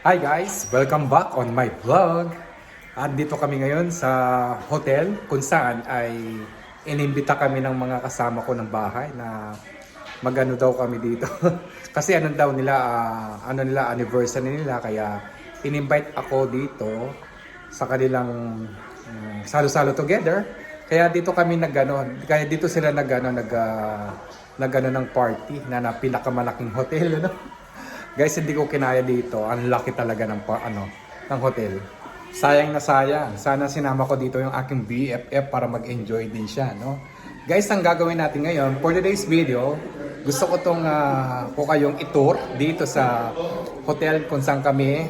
Hi guys! Welcome back on my vlog. At dito kami ngayon sa hotel kung saan ay inimbita kami ng mga kasama ko ng bahay na magano daw kami dito. Kasi ano daw nila, anniversary nila kaya in-invite ako dito sa kanilang salo-salo together. Kaya dito kami kaya dito sila nagano ng party na pinakamalaking hotel, ano? Guys, hindi ko kinaya dito. Ang laki talaga ng hotel. Sayang na sayang. Sana sinama ko dito yung aking BFF para mag-enjoy din siya, no? Guys, ang gagawin natin ngayon, for today's video, gusto ko po kayong itour dito sa hotel kung saan kami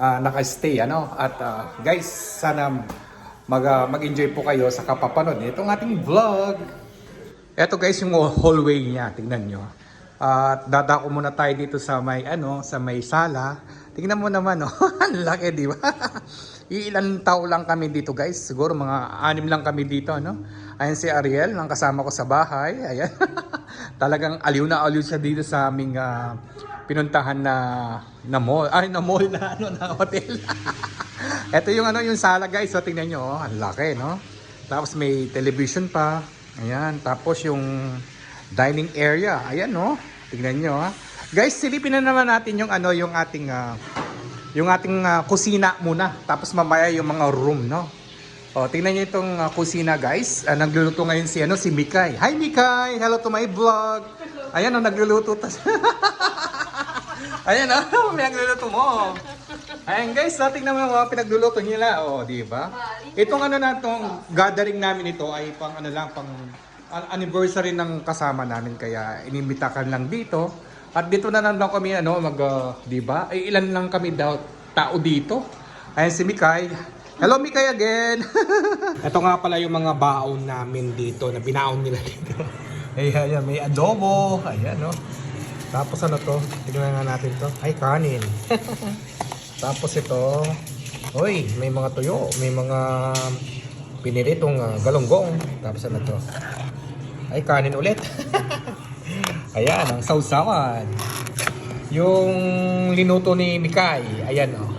naka-stay, ano? At guys, sana mag-enjoy po kayo sa kapapanood nitong ating vlog. Eto guys, yung hallway niya. Tingnan nyo. At dadako muna tayo dito sa may sala. Tingnan mo naman, oh. Ang laki, di ba? Ilan tao lang kami dito, guys. Siguro mga 6 lang kami dito, no? Ayan si Ariel, ang kasama ko sa bahay. Ayan. Talagang aliw na aliw siya dito sa aming pinuntahan na mall. Ay, na mall na hotel. Ito yung yung sala, guys. So tingnan nyo, oh. Ang laki, no? Tapos may television pa. Ayan, tapos yung dining area. Ayan, no? Tingnan nyo, ha. Guys, silipin na naman natin yung ating kusina muna. Tapos mamaya yung mga room, no? O, tingnan nyo itong kusina, guys. Nagluluto ngayon si Mikay. Hi, Mikay! Hello to my vlog! Ayan, oh, nagluluto. Ayan, oh, may nagluluto mo. Ayan, guys, tingnan mo yung mga pinagluluto nila. O, di ba? Itong gathering namin ito ay pang anniversary ng kasama namin, kaya inimbitakan lang dito. At dito na lang daw kami di ba? Ay, ilan lang kami tao dito. Ayan si Mikay. Hello Mikay again. Ito nga pala yung mga baon namin dito na binaon nila dito. Ayan, may adobo. Ayan, no. Tapos to? Tignan nga natin to. Ay, kanin. Tapos ito. Hoy, may mga tuyo, may mga piniritong galonggong. Tapos to? Ay, kanin ulit. Ayan, ang sausawan. Yung linuto ni Mikay. Ayan, oh.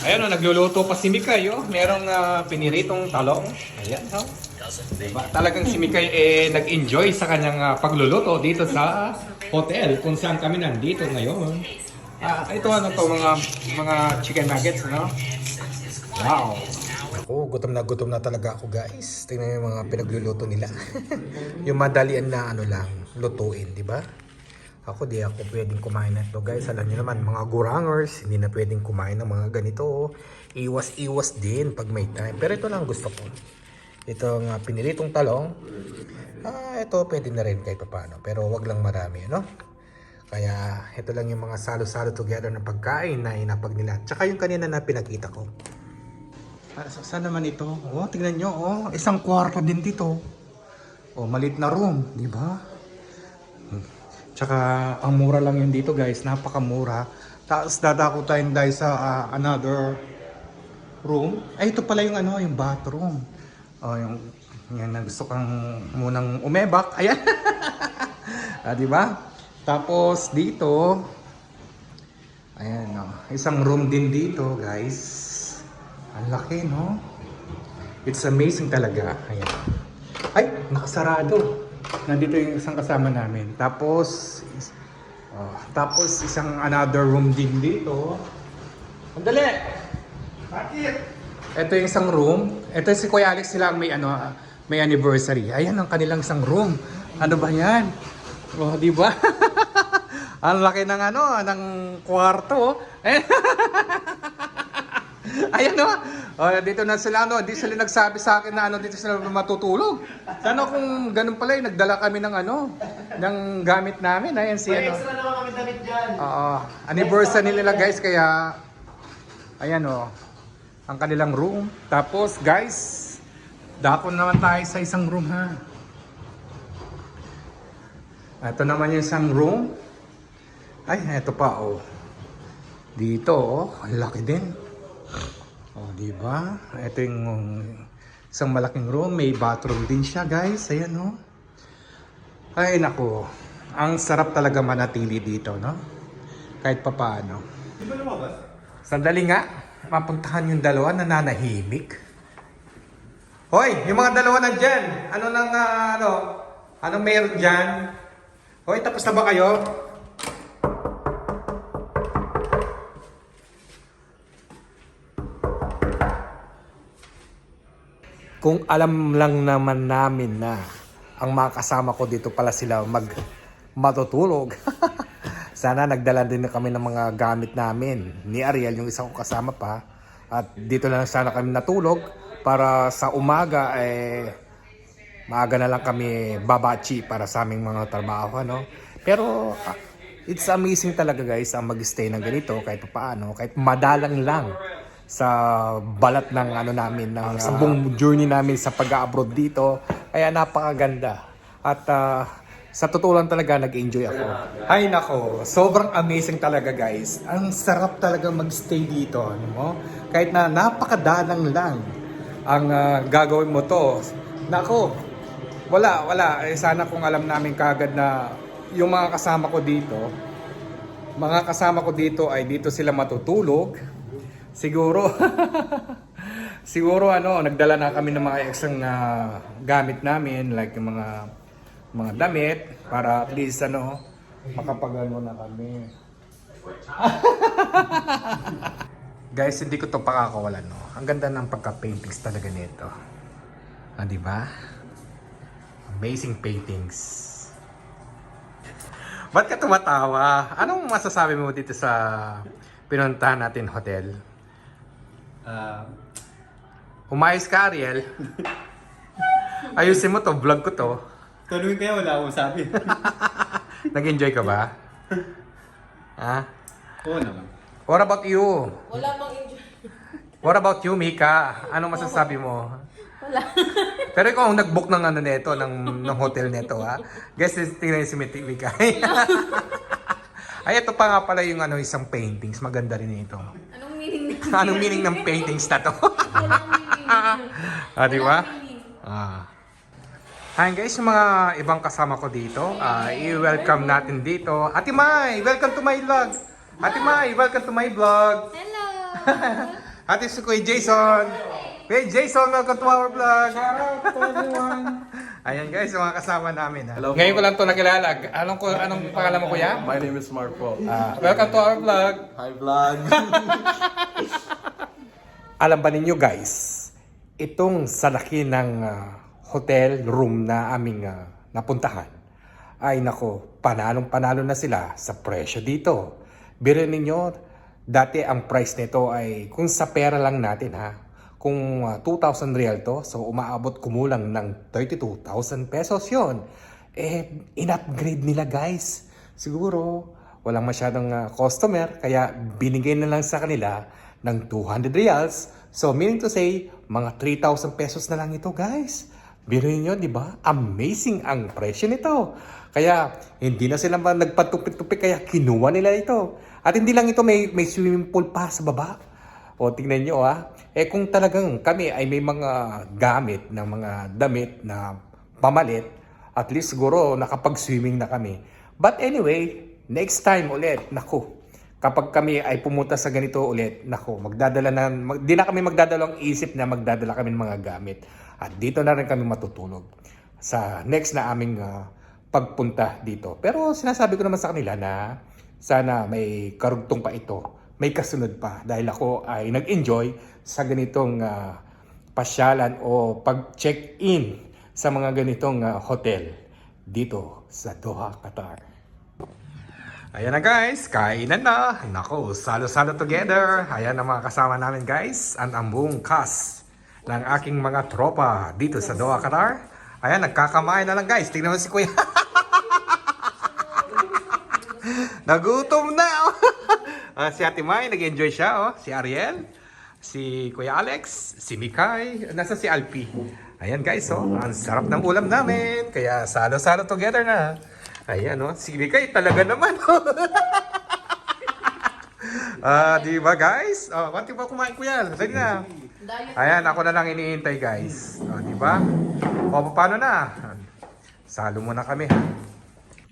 Ayan, oh, nagluluto pa si Mikay, oh. Merong piniritong talong. Ayan, oh. Diba? Talagang si Mikay nag-enjoy sa kanyang pagluluto dito sa hotel kung saan kami nandito ngayon. Ito mga chicken nuggets, no? Wow. Ako, gutom na talaga ako, guys. Tingnan yung mga pinagluluto nila. Yung madalian na lutuin, di ba? Di ako pwedeng kumain na ito, guys. Alam niyo naman, mga gurangers, hindi na pwedeng kumain ng mga ganito. Iwas din pag may time. Pero ito lang gusto ko. Ito nga pinilitong talong. Ito pwede na rin kahit paano. Pero wag lang marami, no? Kaya ito lang yung mga salo-salo together na pagkain na inapag nila. Tsaka yung kanina na pinakita ko. Saan naman ito? Oh, tingnan nyo, oh. Isang kwarto din dito. Oh, maliit na room, di ba? Tsaka, ang mura lang yun dito, guys. Napakamura. Tapos, dadako tayo dahil sa another room. Ay, ito pala yung yung bathroom. Oh, yan na gusto kang munang umebak. Ayan. Di ba? Tapos, dito, ayan, oh. Isang room din dito, guys. Ang laki, no? It's amazing talaga. Ayan. Ay, nakasarado. Nandito yung isang kasama namin. Tapos isang another room din dito. Andali! Bakit? Ito yung isang room. Ito si Kuya Alex, sila ang may anniversary. Ayan ang kanilang isang room. Ano ba yan? Oh, di ba? Ang laki ng ng kwarto. Ayan, no? Dito na sila, di sila nagsabi sa akin na dito sila matutulog. Sana kung ganun pala, nagdala kami ng ng gamit namin. Ayan si extra naman kami damit dyan. Anniversary nila, guys, kaya ayan, ang kanilang room. Tapos, guys, dako naman tayo sa isang room, ha. Ito naman yung isang room. Ay, ito pa, oh. Dito, ang laki din. Oh, di ba? Ito yung isang malaking room, may bathroom din siya, guys. Ayan, no. Ay, nako. Ang sarap talaga manatili dito, no? Kahit papaano. Di ba lumabas? Sandali nga, mapuntahan yung dalawa na nanahimik. Hoy, yung mga dalawa nandyan. Ano nang, anong meron dyan? Hoy, tapos na ba kayo? Kung alam lang naman namin na ang mga kasama ko dito pala sila matutulog. Sana nagdala din na kami ng mga gamit namin. Ni Ariel, yung isa kong kasama pa. At dito na lang sana kami natulog para sa umaga maaga na lang kami babachi para sa aming mga trabaho. Ano? Pero it's amazing talaga guys ang mag-stay ng ganito kahit paano, kahit madalang lang sa balat ng namin sa buong journey namin sa pag-abroad dito. Kaya napakaganda. At sa totoo lang talaga nag-enjoy ako. Ay nako, sobrang amazing talaga guys. Ang sarap talaga mag-stay dito, ano mo? Kahit na napakadalang lang ang gagawin mo to. Nako, wala. Sana kung alam namin kagad na yung mga kasama ko dito ay dito sila matutulog. Siguro nagdala na kami ng mga extra gamit namin like yung mga damit para at least makapagano na kami. Guys, hindi ko to pakakawalan, no. Ang ganda ng pagka-paintings talaga nito. Di ba? Amazing paintings. Ba't ka tumatawa? Anong masasabi mo dito sa pinuntahan natin hotel? Umayos ka, Ariel. Ayusin mo to, vlog ko to. Tanungin kaya wala akong sabi. Nag-enjoy ka ba? Ha? Oo naman. What about you? Wala bang enjoy. What about you, Mika? Anong masasabi mo? Wala. Pero ikaw ang nag-book ng ng hotel nito, ha? Guys, tingnan si Mika. Ay, ito pa nga pala yung isang paintings. Maganda rin ito. Anong meaning na? Anong meaning ng paintings na to? Walang meaning. Di ba? Walang meaning. Hi guys, yung mga ibang kasama ko dito, i-welcome natin dito. Ate Mai, welcome to my vlog. Ate Mai, welcome to my vlog. Hello. Ate si Kuya Jason. Kuya Jason, welcome to our vlog. Shout out to everyone. Ayan guys, yung mga kasama namin. Ha? Ngayon ko lang to nakilala. Anong pangalan mo, kuya? My name is Mark po. Welcome to our vlog. Hi vlog! Alam ba ninyo guys, itong sa laki ng hotel room na aming napuntahan, ay nako, panalong-panalo na sila sa presyo dito. Biruin ninyo, dati ang price nito ay kung sa pera lang natin kung 2,000 real to, so umaabot kumulang ng 32,000 pesos yon. In-upgrade nila guys. Siguro, walang masyadong customer, kaya binigay na lang sa kanila ng 200 reals. So, meaning to say, mga 3,000 pesos na lang ito guys. Biruin nyo, di ba? Amazing ang presyo nito. Kaya, hindi na sila nagpatupik-tupik, kaya kinuha nila ito. At hindi lang ito, may swimming pool pa sa baba. O, tingnan nyo kung talagang kami ay may mga gamit ng mga damit na pamalit, at least siguro nakapag-swimming na kami. But anyway, next time ulit, kapag kami ay pumunta sa ganito ulit, di na kami magdadalawang isip na magdadala kami ng mga gamit. At dito na rin kami matutulog sa next na aming pagpunta dito. Pero sinasabi ko naman sa kanila na sana may karugtong pa ito. May kasunod pa dahil ako ay nag-enjoy sa ganitong pasyalan o pag-check-in sa mga ganitong hotel dito sa Doha, Qatar. Ayan na guys, kainan na. Nako, salo-salo together. Ayan ang mga kasama namin guys. Ang buong cast ng aking mga tropa dito sa Doha, Qatar. Ayan, nagkakamain na lang guys. Tingnan mo si Kuya. Nagutom na. Si Ate Mai, nag-enjoy siya. Si Ariel, si Kuya Alex, si Mikay, nasa si Alpi. Ayan guys, ang sarap ng ulam namin. Kaya salo-salo together na. Ayan, si Mikay talaga naman. Di ba guys? Wanti ba kumain ko yan? Sige na. Ayan, ako na lang iniintay guys. Di ba? Paano na? Salo muna kami.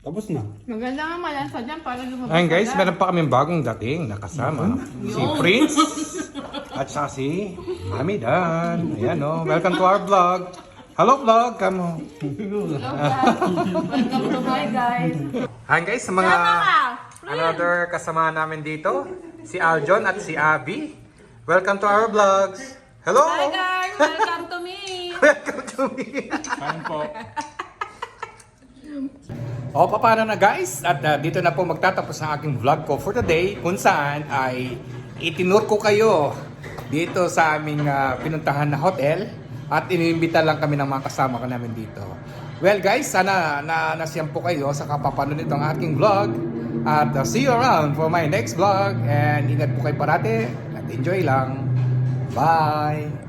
Tapos na. Maganda nga malansa dyan para lumabas. Ayun guys, agad. meron pa kaming bagong dating na kasama. Si Prince at saka si Mami Dan. Ayan o, welcome to our vlog. Hello vlog, kamo. Welcome to my guys. Ayun guys, sa mga another kasama namin dito, si Aljon at si Abby. Welcome to our vlogs. Hello! Hi guys! Welcome to me! Welcome to me! Kain po. O, paano na guys? At dito na po magtatapos ang aking vlog ko for today kung saan ay itinur ko kayo dito sa aming pinuntahan na hotel at inimbita lang kami ng mga kasama ko namin dito. Well guys, sana nasiyam po kayo sa kapapanood nito ang aking vlog at see you around for my next vlog and ingat po kayo parati at enjoy lang. Bye!